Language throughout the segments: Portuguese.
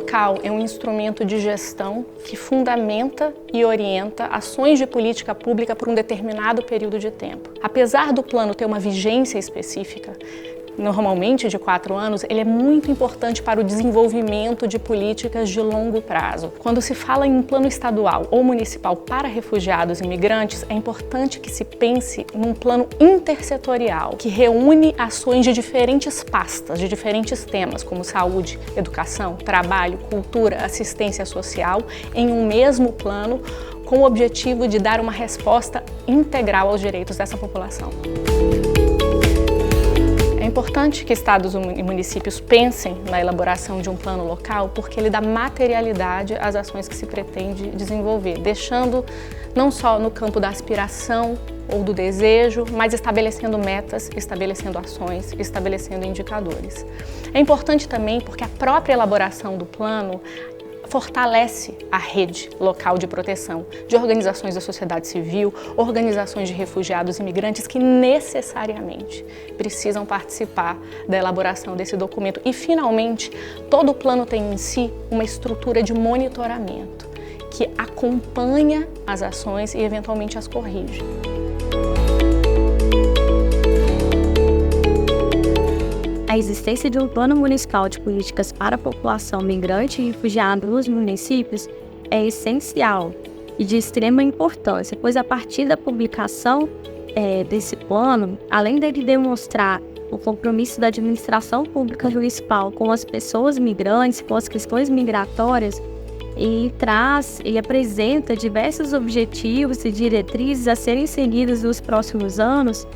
local é um instrumento de gestão que fundamenta e orienta ações de política pública por um determinado período de tempo. Apesar do plano ter uma vigência específica, normalmente de 4 anos, ele é muito importante para o desenvolvimento de políticas de longo prazo. Quando se fala em um plano estadual ou municipal para refugiados e imigrantes, é importante que se pense num plano intersetorial, que reúne ações de diferentes pastas, de diferentes temas, como saúde, educação, trabalho, cultura, assistência social, em um mesmo plano, com o objetivo de dar uma resposta integral aos direitos dessa população. É importante que estados e municípios pensem na elaboração de um plano local porque ele dá materialidade às ações que se pretende desenvolver, deixando não só no campo da aspiração ou do desejo, mas estabelecendo metas, estabelecendo ações, estabelecendo indicadores. É importante também porque a própria elaboração do plano fortalece a rede local de proteção de organizações da sociedade civil, organizações de refugiados e imigrantes que necessariamente precisam participar da elaboração desse documento. E, finalmente, todo o plano tem em si uma estrutura de monitoramento que acompanha as ações e, eventualmente, as corrige. A existência de um plano municipal de políticas para a população migrante e refugiada nos municípios é essencial e de extrema importância, pois a partir da publicação desse plano, além dele demonstrar o compromisso da administração pública municipal com as pessoas migrantes, com as questões migratórias, e traz e apresenta diversos objetivos e diretrizes a serem seguidos nos próximos anos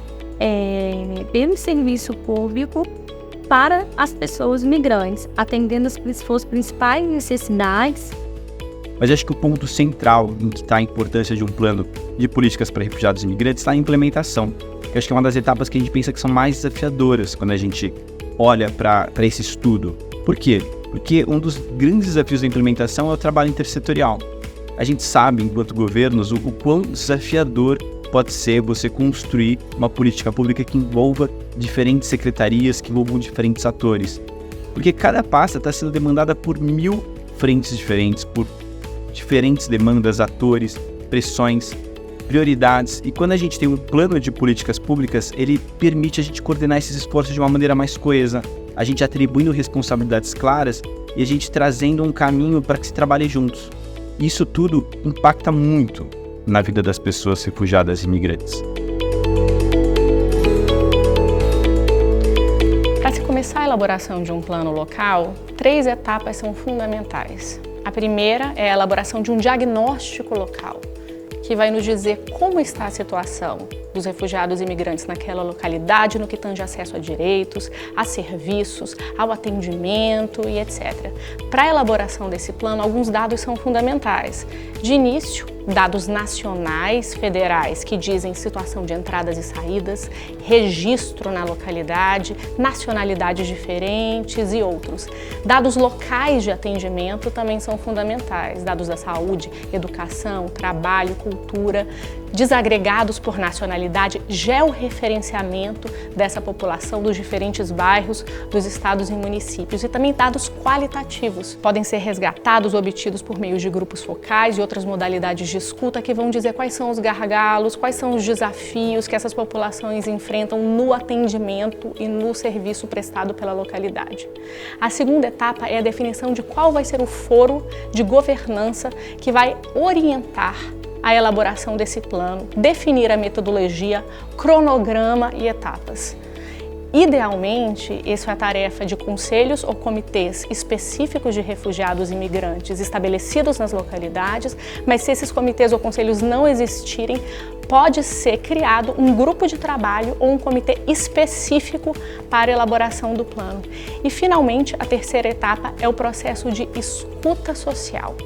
pelo serviço público para as pessoas migrantes, atendendo as suas principais necessidades. Mas acho que o ponto central em que está a importância de um plano de políticas para refugiados e imigrantes está na implementação. Eu acho que é uma das etapas que a gente pensa que são mais desafiadoras quando a gente olha para esse estudo. Por quê? Porque um dos grandes desafios da implementação é o trabalho intersetorial. A gente sabe, enquanto governos, o quão desafiador pode ser você construir uma política pública que envolva diferentes secretarias, que envolvam diferentes atores. Porque cada pasta está sendo demandada por 1000 frentes diferentes, por diferentes demandas, atores, pressões, prioridades. E quando a gente tem um plano de políticas públicas, ele permite a gente coordenar esses esforços de uma maneira mais coesa, a gente atribuindo responsabilidades claras e a gente trazendo um caminho para que se trabalhe juntos. Isso tudo impacta muito na vida das pessoas refugiadas e imigrantes. Para se começar a elaboração de um plano local, 3 etapas são fundamentais. A primeira é a elaboração de um diagnóstico local, que vai nos dizer como está a situação dos refugiados e imigrantes naquela localidade, no que tange acesso a direitos, a serviços, ao atendimento e etc. Para a elaboração desse plano, alguns dados são fundamentais. De início, dados nacionais, federais, que dizem situação de entradas e saídas, registro na localidade, nacionalidades diferentes e outros. Dados locais de atendimento também são fundamentais, dados da saúde, educação, trabalho, cultura, desagregados por nacionalidade, georreferenciamento dessa população dos diferentes bairros, dos estados e municípios, e também dados qualitativos. Podem ser resgatados, obtidos por meio de grupos focais e outras modalidades de escuta que vão dizer quais são os gargalos, quais são os desafios que essas populações enfrentam no atendimento e no serviço prestado pela localidade. A segunda etapa é a definição de qual vai ser o foro de governança que vai orientar a elaboração desse plano, definir a metodologia, cronograma e etapas. Idealmente, isso é a tarefa de conselhos ou comitês específicos de refugiados e imigrantes estabelecidos nas localidades, mas se esses comitês ou conselhos não existirem, pode ser criado um grupo de trabalho ou um comitê específico para a elaboração do plano. E, finalmente, a terceira etapa é o processo de escuta social,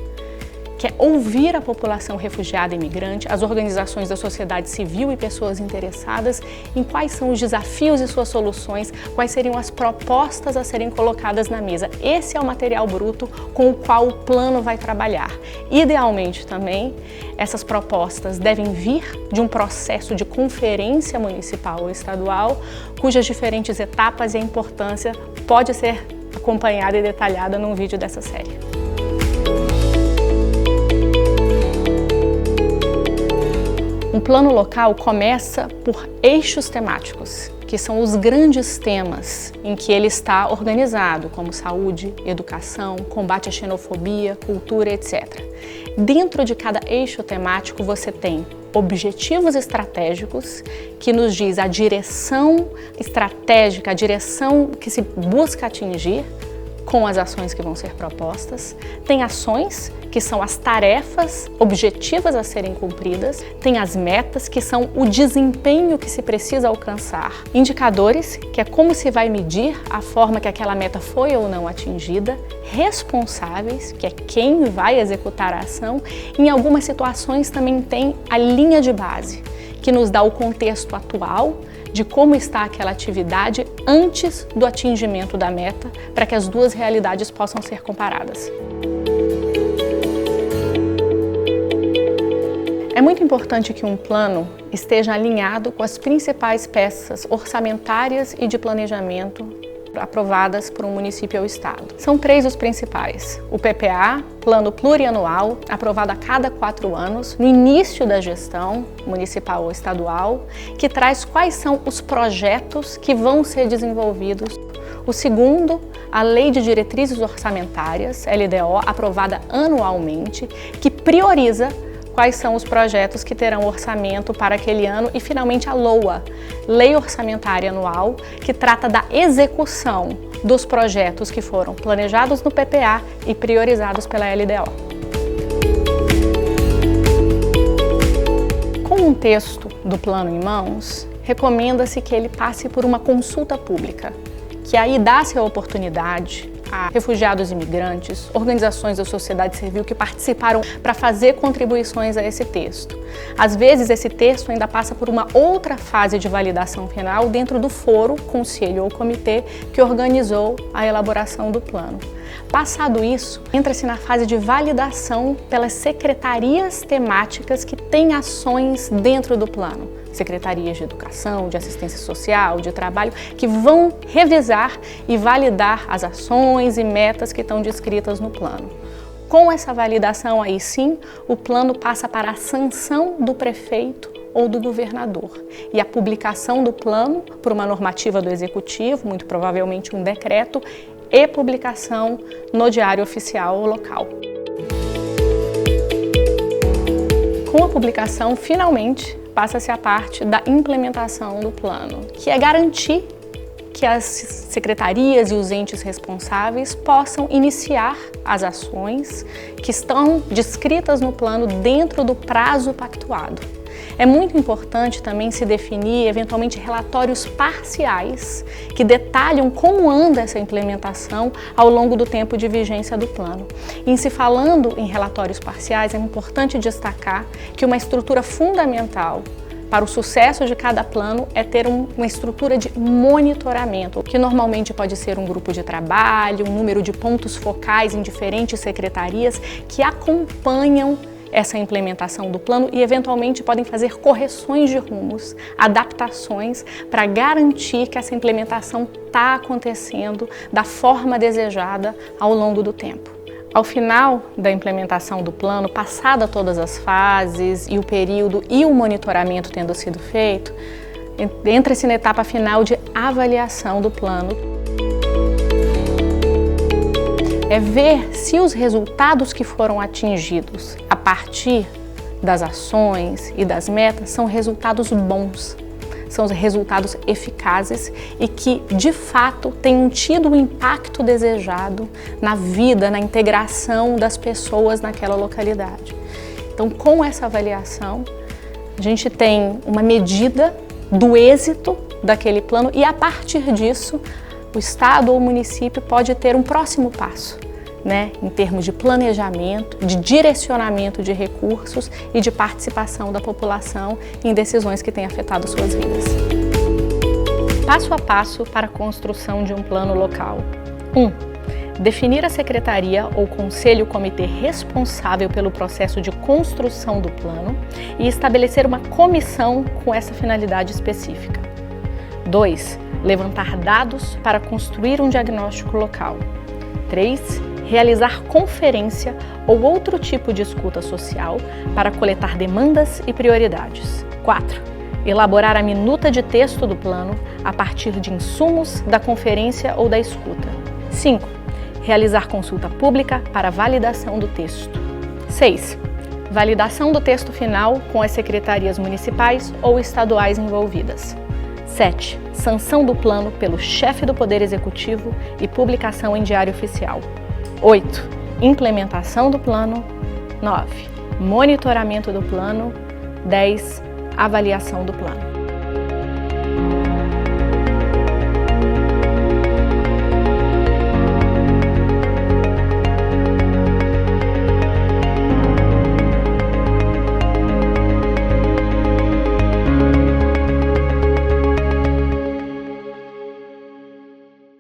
que é ouvir a população refugiada e imigrante, as organizações da sociedade civil e pessoas interessadas em quais são os desafios e suas soluções, quais seriam as propostas a serem colocadas na mesa. Esse é o material bruto com o qual o plano vai trabalhar. Idealmente também, essas propostas devem vir de um processo de conferência municipal ou estadual, cujas diferentes etapas e a importância pode ser acompanhada e detalhada num vídeo dessa série. Um plano local começa por eixos temáticos, que são os grandes temas em que ele está organizado, como saúde, educação, combate à xenofobia, cultura, etc. Dentro de cada eixo temático você tem objetivos estratégicos, que nos diz a direção estratégica, a direção que se busca atingir com as ações que vão ser propostas. Tem ações, que são as tarefas objetivas a serem cumpridas. Tem as metas, que são o desempenho que se precisa alcançar. Indicadores, que é como se vai medir a forma que aquela meta foi ou não atingida. Responsáveis, que é quem vai executar a ação. Em algumas situações também tem a linha de base, que nos dá o contexto atual de como está aquela atividade antes do atingimento da meta, para que as duas realidades possam ser comparadas. É muito importante que um plano esteja alinhado com as principais peças orçamentárias e de planejamento aprovadas por um município ou estado. São 3 os principais: o PPA, Plano Plurianual, aprovado a cada 4 anos, no início da gestão municipal ou estadual, que traz quais são os projetos que vão ser desenvolvidos. O segundo, a Lei de Diretrizes Orçamentárias, LDO, aprovada anualmente, que prioriza quais são os projetos que terão orçamento para aquele ano, e finalmente a LOA, Lei Orçamentária Anual, que trata da execução dos projetos que foram planejados no PPA e priorizados pela LDO. Com um texto do plano em mãos, recomenda-se que ele passe por uma consulta pública, que aí dá-se a oportunidade a refugiados e imigrantes, organizações da sociedade civil que participaram para fazer contribuições a esse texto. Às vezes, esse texto ainda passa por uma outra fase de validação final dentro do foro, conselho ou comitê que organizou a elaboração do plano. Passado isso, entra-se na fase de validação pelas secretarias temáticas que têm ações dentro do plano. Secretarias de Educação, de Assistência Social, de Trabalho, que vão revisar e validar as ações e metas que estão descritas no plano. Com essa validação, aí sim, o plano passa para a sanção do prefeito ou do governador e a publicação do plano por uma normativa do Executivo, muito provavelmente um decreto, e publicação no Diário Oficial local. Com a publicação, finalmente, passa-se a parte da implementação do plano, que é garantir que as secretarias e os entes responsáveis possam iniciar as ações que estão descritas no plano dentro do prazo pactuado. É muito importante também se definir, eventualmente, relatórios parciais que detalham como anda essa implementação ao longo do tempo de vigência do plano. E, se falando em relatórios parciais, é importante destacar que uma estrutura fundamental para o sucesso de cada plano é ter uma estrutura de monitoramento, que normalmente pode ser um grupo de trabalho, um número de pontos focais em diferentes secretarias que acompanham essa implementação do plano e eventualmente podem fazer correções de rumos, adaptações para garantir que essa implementação está acontecendo da forma desejada ao longo do tempo. Ao final da implementação do plano, passada todas as fases e o período e o monitoramento tendo sido feito, entra-se na etapa final de avaliação do plano. É ver se os resultados que foram atingidos a partir das ações e das metas são resultados bons, são os resultados eficazes e que, de fato, tenham tido o impacto desejado na vida, na integração das pessoas naquela localidade. Então, com essa avaliação, a gente tem uma medida do êxito daquele plano e, a partir disso, o Estado ou o município pode ter um próximo passo, em termos de planejamento, de direcionamento de recursos e de participação da população em decisões que têm afetado suas vidas. Passo a passo para a construção de um plano local. 1. Definir a secretaria ou conselho comitê responsável pelo processo de construção do plano e estabelecer uma comissão com essa finalidade específica. 2. Levantar dados para construir um diagnóstico local. 3. realizar conferência ou outro tipo de escuta social para coletar demandas e prioridades. 4. Elaborar a minuta de texto do plano a partir de insumos da conferência ou da escuta. 5. Realizar consulta pública para validação do texto. 6. Validação do texto final com as secretarias municipais ou estaduais envolvidas. 7. Sanção do plano pelo chefe do Poder Executivo e publicação em Diário Oficial. 8. Implementação do plano. 9. Monitoramento do plano. 10. Avaliação do plano.